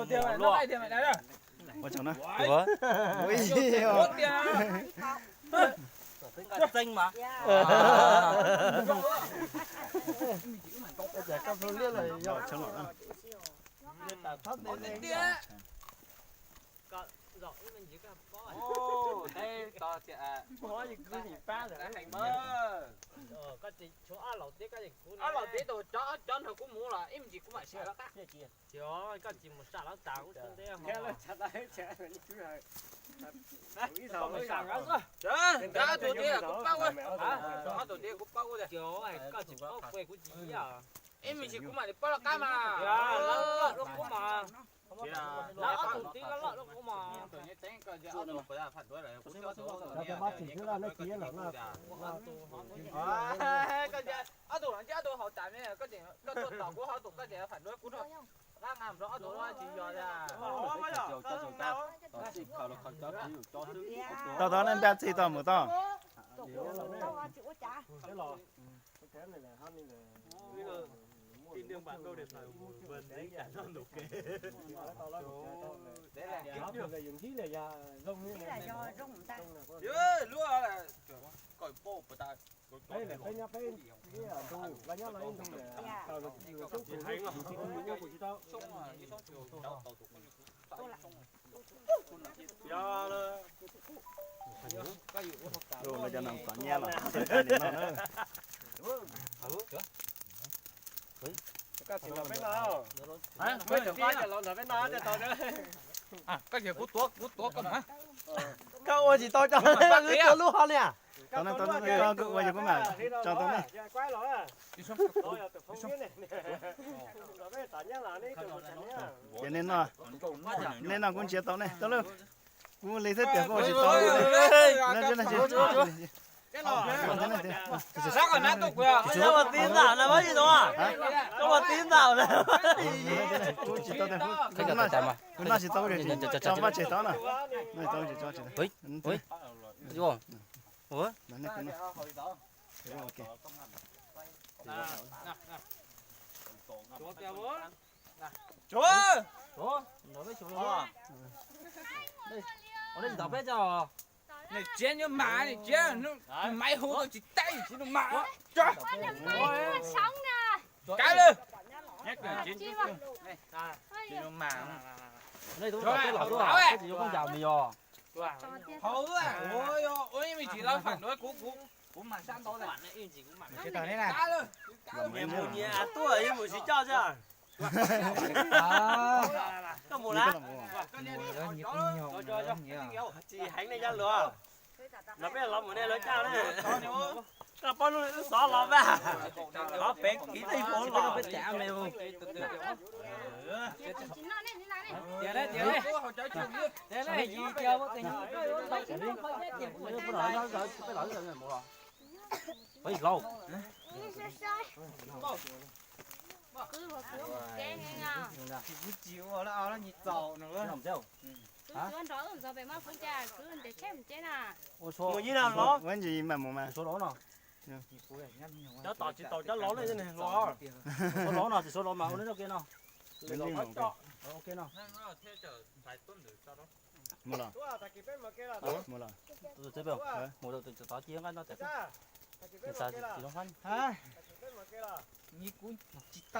Đồ tiền mày, nó vay tiền mày đấy rồi. Qua chồng nó. Ủa? Ui. Đốt tiền. Tính là xanh mà. Giờ cam phương liên là do chồng nó. Tiền. Ô, đây to chị ạ. Có gì cứ gì phá rồi. Thành mơ. Có gì chỗ ăn lẩu tí cái gì cũng. Ở lò tí tôi cho nó cũng mua là em gì cũng phải xe đó cả. Chỗ có gì một xả lắm tao cũng không thấy không. Cái là chặt đấy chặt rồi cứ rồi. Ý Sao rồi sang sao rồi. Trời, ra tôi đi là cũng bao rồi. Ra tôi đi cũng bao rồi. Chỗ này có gì có quê của gì à. Em gì cũng mà đi bao là cá mà. Ya, lợn nó cũng mà. Lợn tụi tí lợn nó cũng mà. Tôi nhớ tính coi giờ tôi phải phản đối lại cũng cho tôi. Cái bát chỉ cứ là nó kia là nó. Cái gì? Ở tụi nó chứ tụi họ tại mấy cái gì cái tụi tàu của họ tụi cái gì phản đối cũng thôi. Đang làm rõ tụi nó chỉ giờ ra. Tao đó nên bé gì tao một tao. Cái lò. Cái này là hơn này là. Tin đương bạn đâu để phải vườn đấy cả non đủ kê. Đấy là Áo thường là dùng chí là da rông như này. ơi, lúa là còi bô của ta. Đây là cái nhà bên cái ở trong và nhà này trong này. Tao là người sống của hay mà. Thì con mua của chị tao. Xong mà đi xong chiều tàu tụ Rồi là cho nằm còn nha là. Cái này nó nữa. Cái gì là bên nào? hả? Mấy chục phát là bên nào cho tao nữa. À, cái gì cút tuốt con hả? Câu ơi gì tôi cho tôi luôn hơn nè. Tao nó cứ quay cho con mà cho tao này. Quái lỗi à. Đi xuống. Rồi từ phong kiến này. Rồi bây giờ nhá là này từ nhá. Cho nên nó cũng chia tao này. Tao luôn. Cũng lấy hết tiền của chị tao. Nó cho nó chia. Cái lò. Sao Sao còn nát tục kìa? Sao mà tin nào là bao nhiêu đó à? Sao mà tin nào là Chị tao đây. Cái nó chả mà. Cái nó chỉ tao rồi. Cho ba chị tao nè. Này tao chỉ cho chị. Ui. Ui. Ủa? Nó cái nó. Ok. Chúa kìa bố. Chúa. Chúa. Nó với chúa luôn. Đây. Ở đây gì đọc hết cho. Này chén như má này chén nó máy hú nó chỉ tay chỉ nó má. Trời. Sống nè. Cái lên. Nhắc là chén chứ. Này. Chỉ nó má. Ở đây tôi cái lẩu đó. Cái gì cũng giàu mì giò. Hú à. Ôi mình chỉ là phản đối cú mà san to này. Cái tờ này này. Cá lên. Em muốn nhé, tôi em muốn chỉ cho chứ. Có một lá. Cho. Chị hãnh này ra lửa. Nó biết là một này lấy cha đấy. Nó bao nhiêu nó xóa lắm à. Nó bé kỹ tay phố nó biết chạm này luôn. Tiền đấy. Thế này gì kêu có tình. Phải lâu. Cứ một cái nghe nha. Chịu nó nhịt dầu nữa. Không sao. Cứ ăn đó rồi về mà phun trà cứ để xem chế nè. Ôi số. Như nào nó? Cái gì mà mà. Số đó nào. Cho tỏ chỉ tỏ cho ló lên này ló. Số ló nào thì số ló mà nó kia nào. Bên đi mà. Ok nào. Mua là. Mua là. Tôi chế biểu. Một đầu từ tỏ chiếng ăn nó sẽ. Người ta chỉ nó phân. Hả? Như cú chỉ tao.